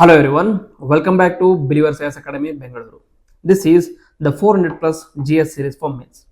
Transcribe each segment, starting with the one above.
Hello everyone, welcome back to Believers IAS Academy, Bengaluru. This is the 400 plus GS series for Mains.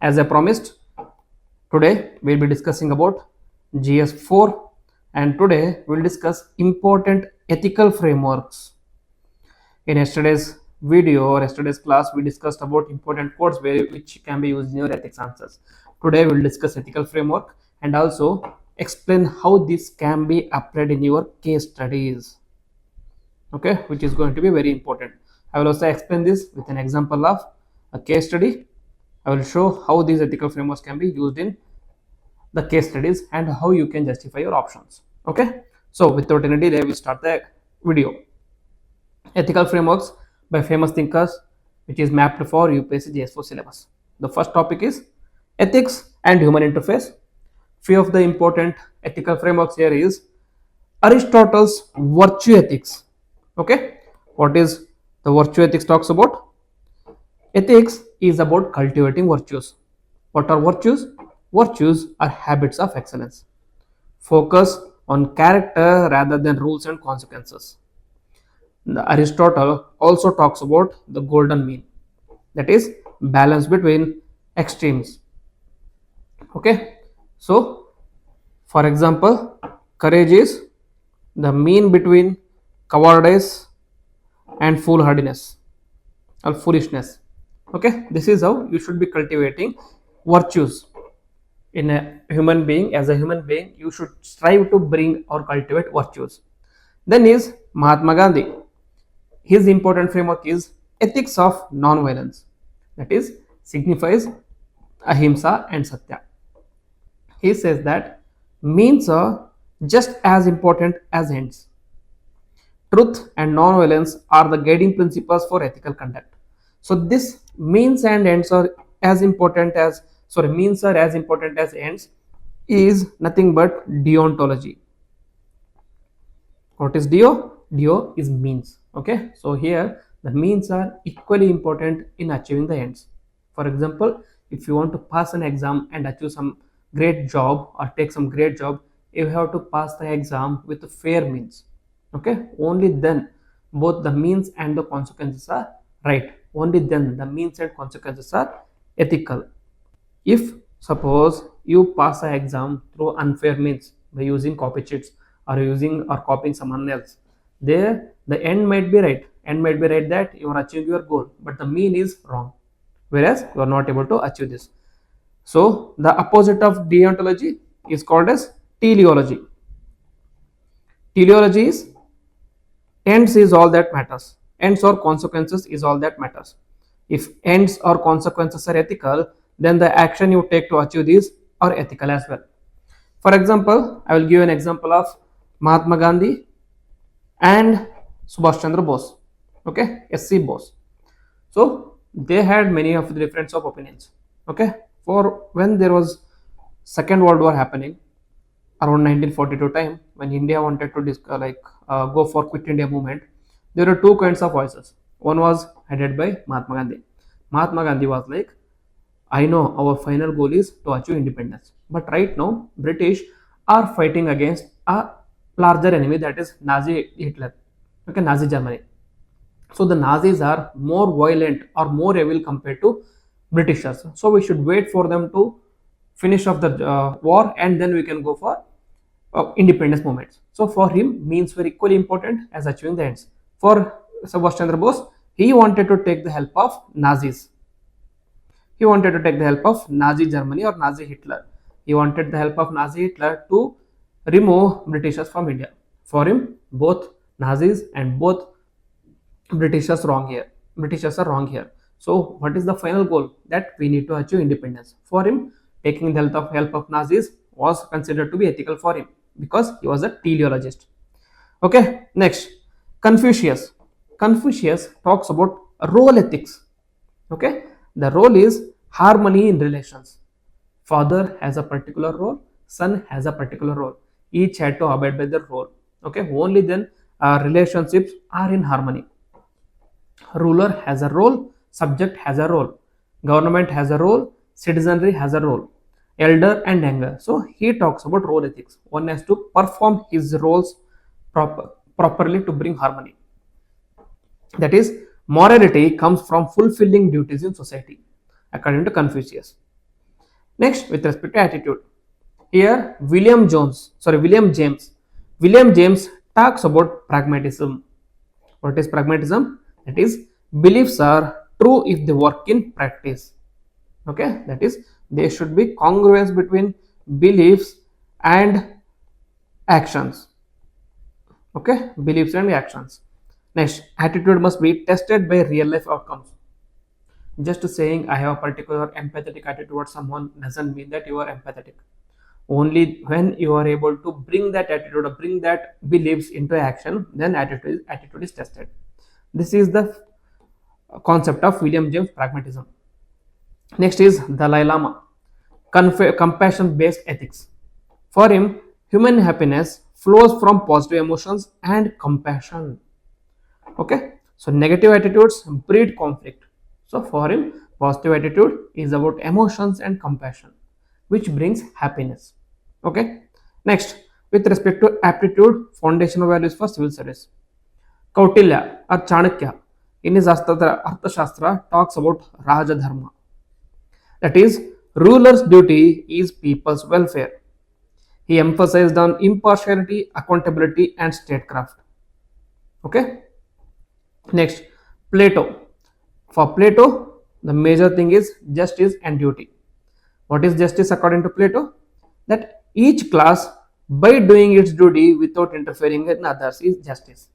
As I promised, today we'll be discussing about GS4 and today we'll discuss important ethical frameworks. In yesterday's video or yesterday's class, we discussed about important quotes which can be used in your ethics answers. Today we'll discuss ethical framework and also explain how this can be applied in your case studies. Okay, which is going to be very important. I will also explain this with an example of a case study. I will show how these ethical frameworks can be used in the case studies and how you can justify your options. Okay, so without any delay, we start the video. Ethical frameworks by famous thinkers, which is mapped for UPSC GS4 syllabus. The first topic is ethics and human interface. Few of the important ethical frameworks here is Aristotle's virtue ethics. Okay, what is the virtue ethics talks about? Ethics is about cultivating virtues. What are virtues? Virtues are habits of excellence. Focus on character rather than rules and consequences. Aristotle also talks about the golden mean, that is balance between extremes. Okay, so for example, courage is the mean between cowardice and foolhardiness or foolishness. Okay, this is how you should be cultivating virtues in a human being. As a human being, you should strive to bring or cultivate virtues. Then is Mahatma Gandhi. His important framework is ethics of non-violence, that is signifies ahimsa and satya. He says that means are just as important as ends. Truth and non-violence are the guiding principles for ethical conduct. So this means and ends are as important as means are as important as ends is nothing but deontology. What is deo? Deo is means. Okay, so here the means are equally important in achieving the ends. For example, if you want to pass an exam and achieve some great job or take some great job, you have to pass the exam with fair means. Okay, only then both the means and the consequences are right. Only then the means and consequences are ethical. If suppose you pass an exam through unfair means by using copy cheats or copying someone else, there the end might be right. End might be right that you are achieving your goal, but the mean is wrong, whereas you are not able to achieve this. So the opposite of deontology is called as teleology. Teleology is ends is all that matters. Ends or consequences is all that matters. If ends or consequences are ethical, then the action you take to achieve these are ethical as well. For example, I will give an example of Mahatma Gandhi and Subhash Chandra Bose. Okay, SC Bose. So they had many of the difference of opinions. Okay, for when there was Second World War happening around 1942 time, when India wanted to go for Quit India movement, there were two kinds of voices. One was headed by Mahatma Gandhi. Mahatma Gandhi was like, I know our final goal is to achieve independence, but right now British are fighting against a larger enemy, that is Nazi Hitler. Okay, Nazi Germany. So the Nazis are more violent or more evil compared to Britishers. So we should wait for them to finish off the war and then we can go for independence movements. So for him, means were equally important as achieving the ends. For Subhash Chandra Bose, he wanted to take the help of Nazis. He wanted to take the help of Nazi Germany or Nazi Hitler. He wanted the help of Nazi Hitler to remove Britishers from India. For him, both Nazis and both Britishers are wrong here. So what is the final goal? That we need to achieve independence. For him, taking the help of Nazis was considered to be ethical for him because he was a teleologist. Okay, next, Confucius. Confucius talks about role ethics. Okay, the role is harmony in relations. Father has a particular role, son has a particular role. Each had to abide by their role. Okay, only then relationships are in harmony. Ruler has a role, subject has a role, government has a role, citizenry has a role, elder and younger. So he talks about role ethics. One has to perform his roles properly to bring harmony. That is, morality comes from fulfilling duties in society, according to Confucius. Next, with respect to attitude, here William James talks about pragmatism. What is pragmatism? That is, beliefs are true if they work in practice. Okay, that is, there should be congruence between beliefs and actions. Okay, beliefs and actions. Next, attitude must be tested by real life outcomes. Just saying I have a particular empathetic attitude towards someone doesn't mean that you are empathetic. Only when you are able to bring that attitude or bring that beliefs into action, then attitude is tested. This is the concept of William James pragmatism. Next is Dalai Lama, compassion based ethics. For him, human happiness flows from positive emotions and compassion. Okay, so negative attitudes breed conflict. So for him, positive attitude is about emotions and compassion, which brings happiness. Okay, next, with respect to aptitude, foundational values for civil service. Kautilya or Chanakya in his Arthashastra talks about Raja Dharma. That is, ruler's duty is people's welfare. He emphasized on impartiality, accountability, and statecraft. Okay. Next, Plato. For Plato, the major thing is justice and duty. What is justice according to Plato? That each class, by doing its duty without interfering in others, is justice.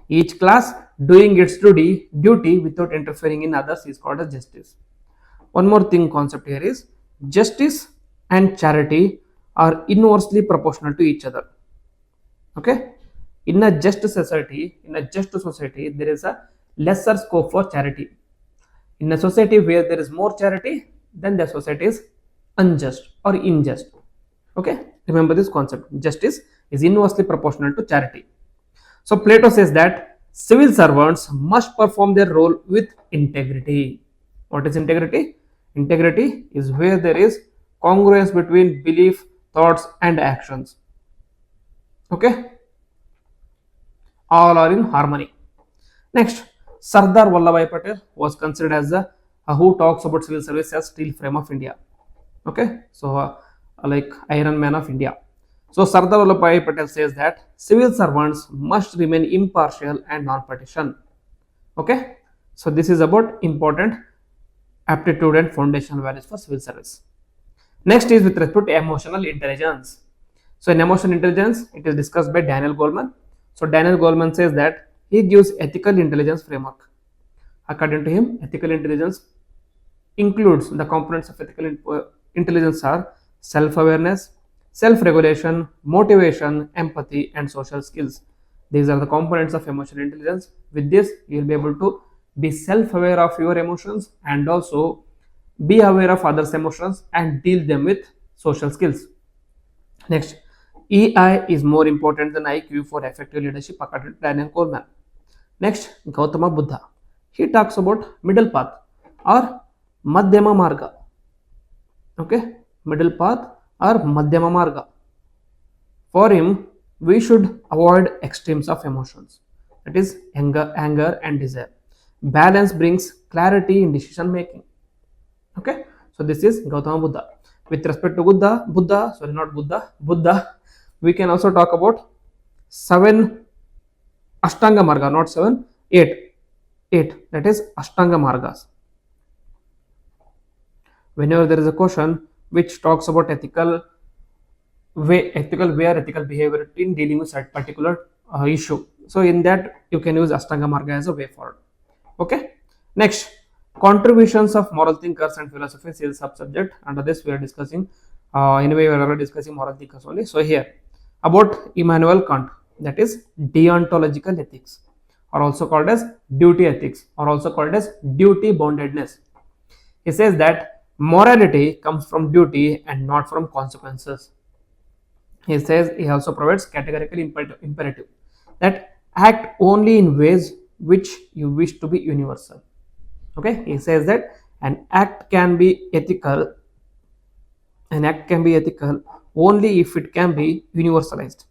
Each class doing its duty without interfering in others is called as justice. One more thing concept here is justice and charity are inversely proportional to each other. Okay, in a just society, there is a lesser scope for charity. In a society where there is more charity, then the society is unjust or unjust. Okay, remember this concept. Justice is inversely proportional to charity. So Plato says that civil servants must perform their role with integrity. What is integrity? Integrity is where there is congruence between belief, thoughts, and actions. Okay, all are in harmony. Next, Sardar Vallabhbhai Patel was considered as the who talks about civil service as steel frame of India. Okay, so like Iron Man of India. So Sardar Vallabhbhai Patel says that civil servants must remain impartial and non-partisan. Okay, so this is about important aptitude and foundational values for civil service. Next is with respect to emotional intelligence. So in emotional intelligence, it is discussed by Daniel Goleman. So Daniel Goleman says that he gives ethical intelligence framework. According to him, ethical intelligence includes the components of ethical intelligence are self-awareness, self-regulation, motivation, empathy, and social skills. These are the components of emotional intelligence. With this, you will be able to be self-aware of your emotions and also be aware of others' emotions and deal them with social skills. Next, EI is more important than IQ for effective leadership according to Daniel Goleman. Next, Gautama Buddha. He talks about middle path or Madhyama Marga. Okay, middle path or Madhyama Marga. For him, we should avoid extremes of emotions. That is anger and desire. Balance brings clarity in decision making. Okay, so this is Gautama Buddha. With respect to Buddha, we can also talk about 7 Ashtanga Marga, not 7, 8. That is Ashtanga Margas. Whenever there is a question which talks about ethical way or ethical behavior in dealing with that particular issue, so in that you can use Ashtanga Marga as a way forward. Okay, next, contributions of moral thinkers and philosophers is sub-subject. Under this we are discussing anyway we are already discussing moral thinkers only. So here about Immanuel Kant, that is deontological ethics, or also called as duty ethics, or also called as duty boundedness. He says that morality comes from duty and not from consequences. He says he also provides categorical imperative that act only in ways which you wish to be universal. Okay, he says that an act can be ethical only if it can be universalized.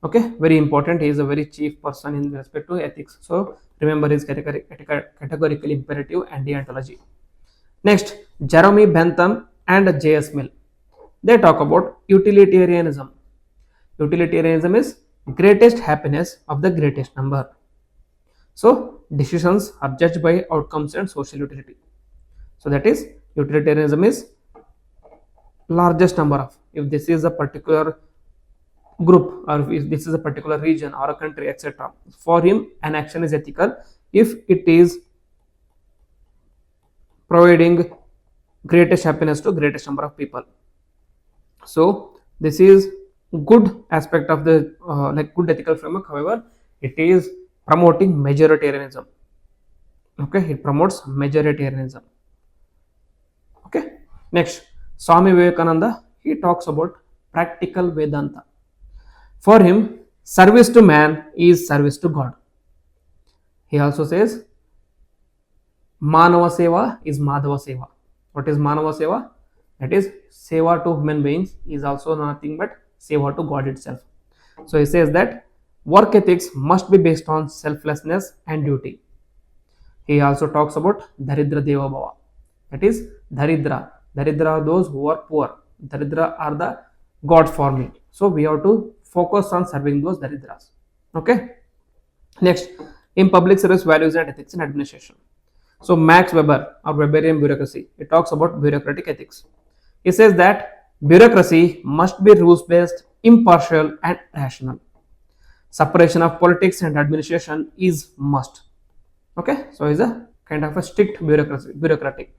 Okay, very important. He is a very chief person in respect to ethics. So remember his categorical imperative and deontology. Next, Jeremy Bentham and J.S. Mill. They talk about utilitarianism. Utilitarianism is greatest happiness of the greatest number. So decisions are judged by outcomes and social utility. So that is utilitarianism is largest number of, if this is a particular group or if this is a particular region or a country, etc. For him, an action is ethical if it is providing greatest happiness to greatest number of people. So this is good aspect of the like good ethical framework. However, it is promoting majoritarianism. Okay, it promotes majoritarianism. Okay, next, Swami Vivekananda, he talks about practical Vedanta. For him, service to man is service to God. He also says Manava Seva is Madhava Seva. What is Manava Seva? That is Seva to human beings is also nothing but Seva to God itself. So he says that work ethics must be based on selflessness and duty. He also talks about Daridra Deva Bhava. That is Daridra. Daridra are those who are poor. Daridra are the God for me. So we have to focus on serving those Daridras. Okay. Next, in public service values and ethics in administration. So Max Weber or Weberian bureaucracy, it talks about bureaucratic ethics. He says that bureaucracy must be rules-based, impartial and rational. Separation of politics and administration is must. Okay, so it's a kind of a strict bureaucratic.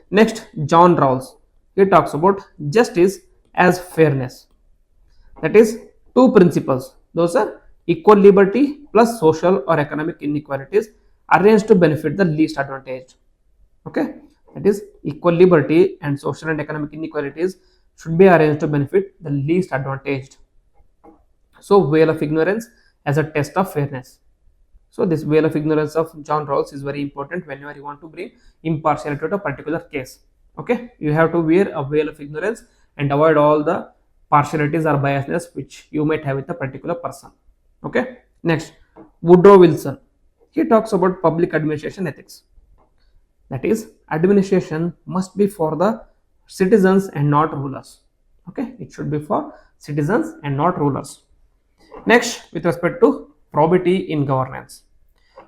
Next, John Rawls, he talks about justice as fairness. That is two principles. Those are equal liberty plus social or economic inequalities arranged to benefit the least advantaged. Okay, that is equal liberty and social and economic inequalities should be arranged to benefit the least advantaged. So veil of ignorance as a test of fairness. So this veil of ignorance of John Rawls is very important whenever you want to bring impartiality to a particular case. Okay, you have to wear a veil of ignorance and avoid all the partialities or biasness which you might have with a particular person. Okay, next, Woodrow Wilson, he talks about public administration ethics. That is, administration must be for the citizens and not rulers. Okay, it should be for citizens and not rulers. Next, with respect to probity in governance.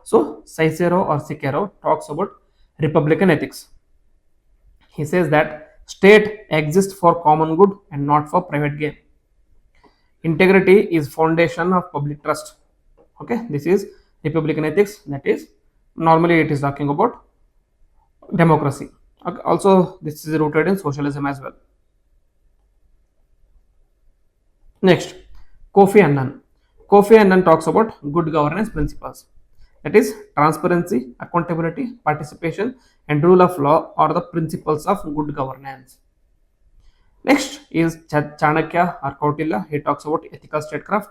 So Cicero or Cicero talks about republican ethics. He says that state exists for common good and not for private gain. Integrity is foundation of public trust. Okay, this is republican ethics. That is, normally it is talking about democracy. Okay, also this is rooted in socialism as well. Next, Kofi Annan. Kofi Annan talks about good governance principles. That is, transparency, accountability, participation and rule of law are the principles of good governance. Next is Chanakya or Kautilya. He talks about ethical statecraft.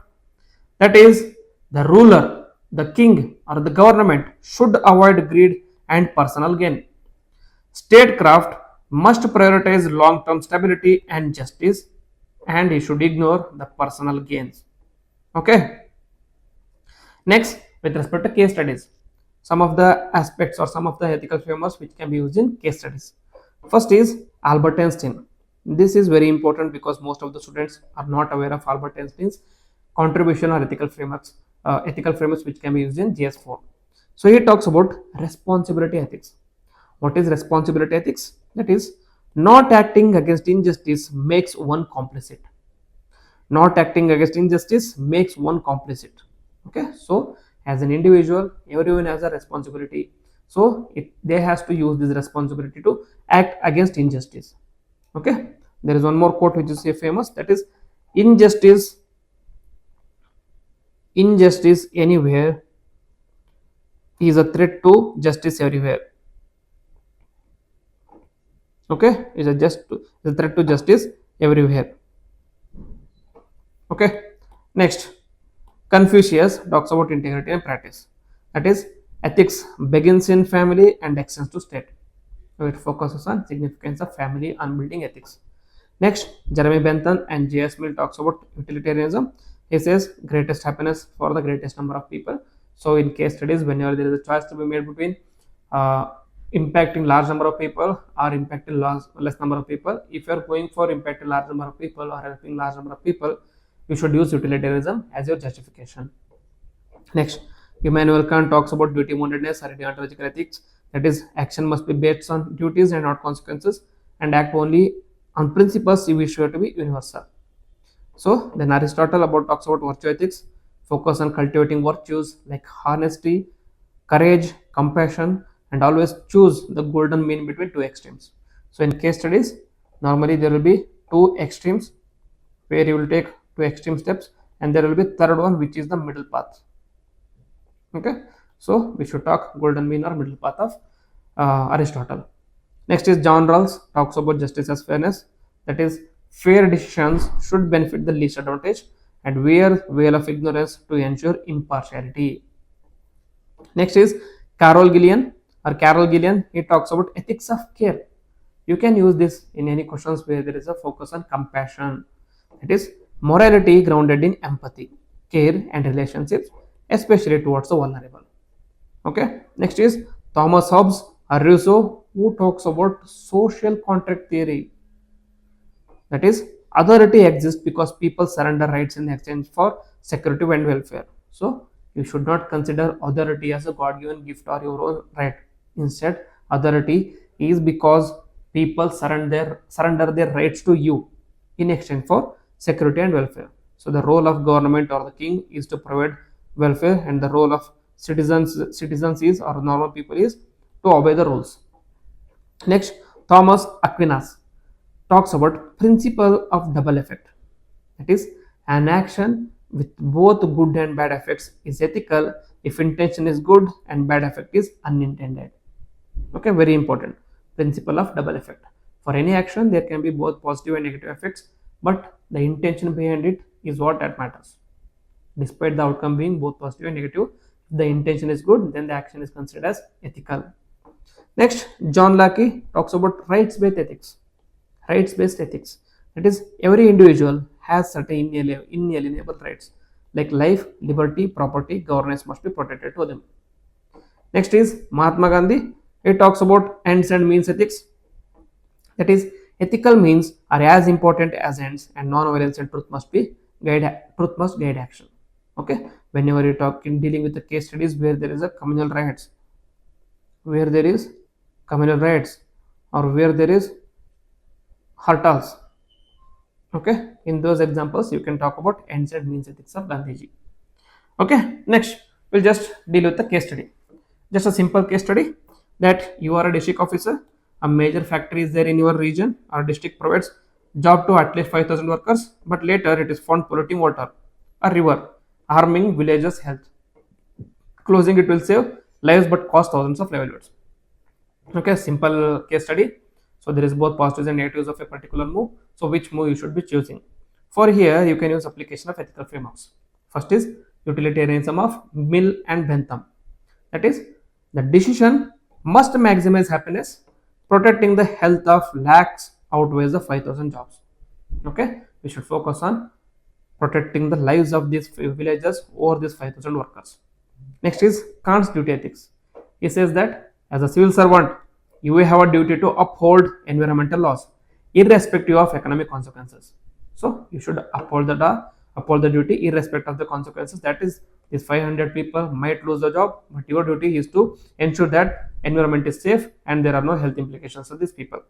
That is, the ruler, the king or the government should avoid greed and personal gain. Statecraft must prioritize long-term stability and justice, and he should ignore the personal gains. Okay. Next, with respect to case studies, some of the aspects or some of the ethical frameworks which can be used in case studies. First is Albert Einstein. This is very important because most of the students are not aware of Albert Einstein's contribution or ethical frameworks which can be used in GS4. So he talks about responsibility ethics. What is responsibility ethics? That is, not acting against injustice makes one complicit. Not acting against injustice makes one complicit. Okay, so as an individual, everyone has a responsibility. So they has to use this responsibility to act against injustice. Okay, there is one more quote which is famous. That is, injustice anywhere is a threat to justice everywhere. Okay, is a threat to justice everywhere. Okay, next, Confucius talks about integrity and practice. That is, ethics begins in family and extends to state. So it focuses on significance of family and building ethics. Next, Jeremy Bentham and J.S. Mill talks about utilitarianism. He says greatest happiness for the greatest number of people. So in case studies, whenever there is a choice to be made between impacting large number of people or impacting less number of people, if you are going for impacting large number of people or helping large number of people, you should use utilitarianism as your justification. Next, Immanuel Kant talks about duty mindedness or deontological ethics. That is, action must be based on duties and not consequences, and act only on principles which are to be universal. So then Aristotle talks about virtue ethics, focus on cultivating virtues like honesty, courage, compassion, and always choose the golden mean between two extremes. So in case studies, normally there will be two extremes where you will take two extreme steps, and there will be third one which is the middle path. Okay, so we should talk golden mean or middle path of Aristotle. Next is John Rawls talks about justice as fairness. That is, fair decisions should benefit the least advantage and wear veil of ignorance to ensure impartiality. Next is Carol Gillian. He talks about ethics of care. You can use this in any questions where there is a focus on compassion. It is morality grounded in empathy, care, and relationships, especially towards the vulnerable. Okay. Next is Thomas Hobbes or Rousseau, who talks about social contract theory. That is, authority exists because people surrender rights in exchange for security and welfare. So you should not consider authority as a God-given gift or your own right. Instead, authority is because people surrender their rights to you in exchange for security and welfare. So the role of government or the king is to provide welfare, and the role of citizens is or normal people is to obey the rules. Next, Thomas Aquinas talks about principle of double effect. That is, an action with both good and bad effects is ethical if intention is good and bad effect is unintended. Okay, very important. Principle of double effect. For any action, there can be both positive and negative effects, but the intention behind it is what that matters. Despite the outcome being both positive and negative, if the intention is good, then the action is considered as ethical. Next, John Locke talks about rights-based ethics. Rights-based ethics. That is, every individual has certain inalienable rights like life, liberty, property, governance must be protected to them. Next is Mahatma Gandhi. He talks about ends and means ethics. That is, ethical means are as important as ends, and non-violence and truth must guide action. Okay, whenever you talk in dealing with the case studies where there is a communal riots, or where there is hartals. Okay, in those examples you can talk about ends and means ethics of Gandhiji. Okay, next we'll just deal with the case study. Just a simple case study that you are a district officer, a major factory is there in your region or district provides job to at least 5,000 workers, but later it is found polluting water, a river, harming villagers' health. Closing it will save lives but cost thousands of livelihoods. Okay, simple case study. So there is both positives and negatives of a particular move. So which move you should be choosing? For here, you can use application of ethical frameworks. First is utilitarianism of Mill and Bentham. That is, the decision must maximize happiness. Protecting the health of lakhs outweighs the 5,000 jobs. Okay, we should focus on protecting the lives of these villagers or these 5,000 workers. Next is Kant's duty ethics. He says that as a civil servant, you have a duty to uphold environmental laws, irrespective of economic consequences. So you should uphold the duty irrespective of the consequences. That is, these 500 people might lose the job, but your duty is to ensure that environment is safe and there are no health implications of these people.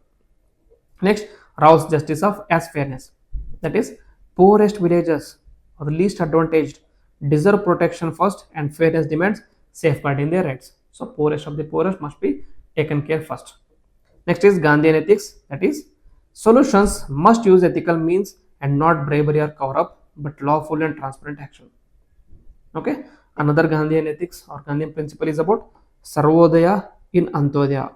Next, Rawls' justice of as fairness. That is, poorest villagers or the least advantaged deserve protection first, and fairness demands safeguarding their rights. So poorest of the poorest must be taken care first. Next is Gandhian ethics. That is, solutions must use ethical means and not bribery or cover up, but lawful and transparent action. Okay, another Gandhian ethics or Gandhian principle is about Sarvodaya in Antodaya,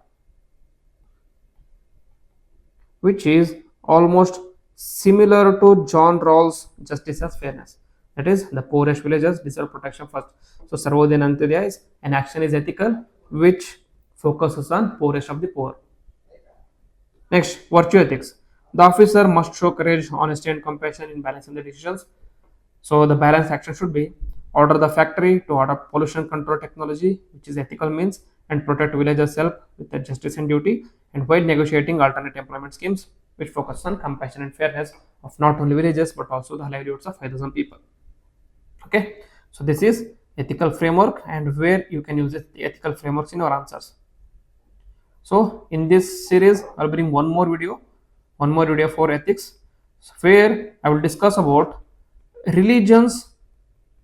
which is almost similar to John Rawls' justice as fairness. That is, the poorest villagers deserve protection first. So Sarvodaya in Antodaya is an action is ethical which focuses on poorest of the poor. Next, virtue ethics. The officer must show courage, honesty, and compassion in balancing the decisions. So the balance action should be order the factory to adopt pollution control technology, which is ethical means, and protect villagers' self with the justice and duty, and while negotiating alternate employment schemes which focus on compassion and fairness of not only villages but also the livelihoods of 5,000 people. Okay, so this is ethical framework and where you can use the ethical frameworks in your answers. So in this series, I'll bring one more video for ethics, where I will discuss about religions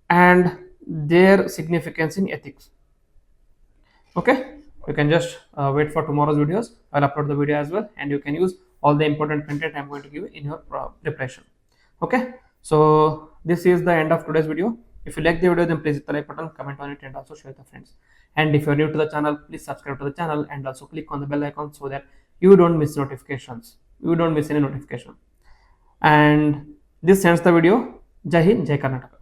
and their significance in ethics. Okay, you can just wait for tomorrow's videos. I'll upload the video as well, and you can use all the important content I'm going to give in your preparation. Okay, so this is the end of today's video. If you like the video, then please hit the like button, comment on it, and also share with your friends. And if you're new to the channel, please subscribe to the channel and also click on the bell icon so that you don't miss notifications. You don't miss any notification. And this ends the video. Jai Hind, Jai Karnataka.